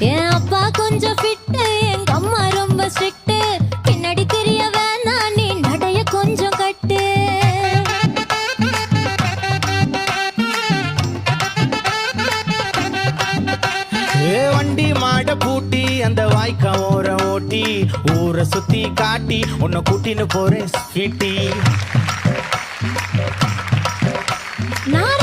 என் அப்பா கொஞ்சம் ஃபிட்டு, எங்க அம்மா ரொம்ப ஸ்ட்ரிக்ட். பின்னாடி தெரிய வேணாம், நீ நடைய கொஞ்சம் கட்டு. வண்டி மாட பூட்டி அந்த வாய்க்கா ஓர ஓட்டி ஊரை சுத்தி காட்டி உன்னை கூட்டின்னு போறேன் ஸ்வீட்டி. நான்